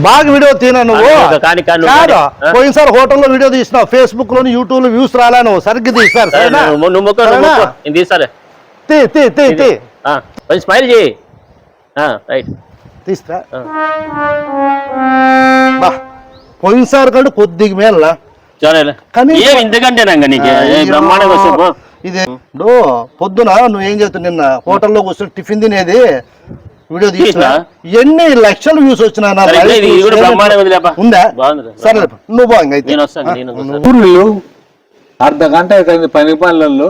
బాగా వీడియో తీనా నువ్వు కాదు పోయినసారి హోటల్లో వీడియో తీసినావు ఫేస్బుక్ లోని యూట్యూబ్ లో వ్యూస్ రాలే నువ్వు సరిగ్గా తీస్తారు స్మైల్ చేయి రైట్ తీస్తా పోయినసారి కంటే కొద్దిగా మేలా ఇంతకంటే ఇదే పొద్దున నువ్వేం చేస్తావు నిన్న హోటల్లో కూర్చొని టిఫిన్ తినేది వీడియో తీసినా ఎన్ని లక్షల వ్యూస్ వచ్చినా ఉందా సరే నువ్వు ఊర్లు అర్ధ గంట అవుతుంది పని పనులలో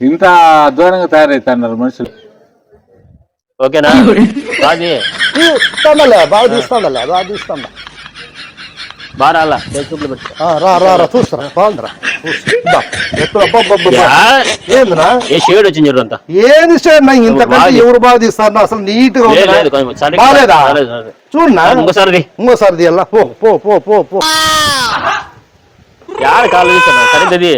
ఇంత అధ్వానంగా తయారవుతున్నారు మనుషులు. ఓకేనా బాగా తీస్తాండలే బాగా తీస్తాండా బాగా ఫేస్బుక్ లో పెట్టి రా చూస్తారా బాగుందిరా షేడ్ వచ్చింది అంతా ఏది షేడ్ ఇంతకంటే ఎవరు బాగా తీస్తారు అసలు నీట్ గా బాగాలేదా చూడనా ఇంకోసారి తీయాలా పో పో పో పో పో యాడ కాలు తీస్తాను సరిగ్గా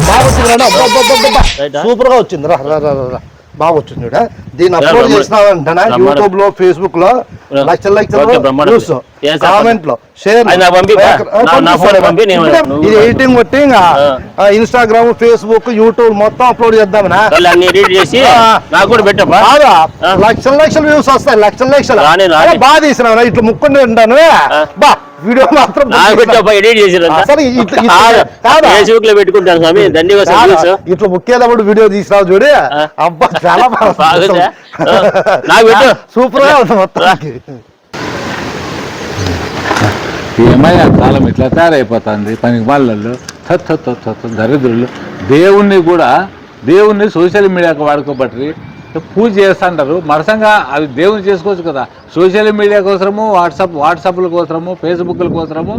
బాగా వచ్చింది సూపర్ గా వచ్చింది రా బాగా వచ్చింది దీన్ని అప్లోడ్ చేసినావంటనా యూట్యూబ్ లో ఫేస్బుక్ లో లక్షల వ్యూస్ కామెంట్ లో షేర్ ఇది ఎడిటింగ్ కొట్టి ఇన్స్టాగ్రామ్ ఫేస్బుక్ యూట్యూబ్ మొత్తం అప్లోడ్ చేద్దామనా లక్షల వ్యూస్ వస్తాయి లక్షల బాగా తీసినా ఇట్లా ముక్కుండి ఉంటాను బా వీడియో మాత్రం ఇట్లా ముఖ్యమైనప్పుడు వీడియో తీసినావు చూడు అబ్బా చాలా సూపర్ గా ఉంది మొత్తానికి. ఏమయ్యా కాలం ఇట్లా తయారైపోతుంది పనికి వాళ్ళల్లో దరిద్రులు దేవుణ్ణి సోషల్ మీడియాకు వాడుకోబట్టి పూజ చేస్తుంటారు మరసంగా అవి దేవుని చేసుకోవచ్చు కదా. సోషల్ మీడియా కోసము వాట్సాప్ల కోసము ఫేస్బుక్ల కోసము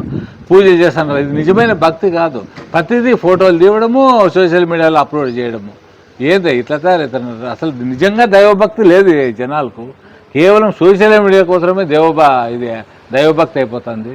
పూజ చేస్తుంటారు. ఇది నిజమైన భక్తి కాదు. ప్రతిదీ ఫోటోలు తీయడము సోషల్ మీడియాలో అప్లోడ్ చేయడము ఏంది ఇట్లా తయారవుతున్నారు. అసలు నిజంగా దైవభక్తి లేదు జనాలకు. కేవలం సోషల్ మీడియా కోసమే దైవభక్తి అయిపోతుంది.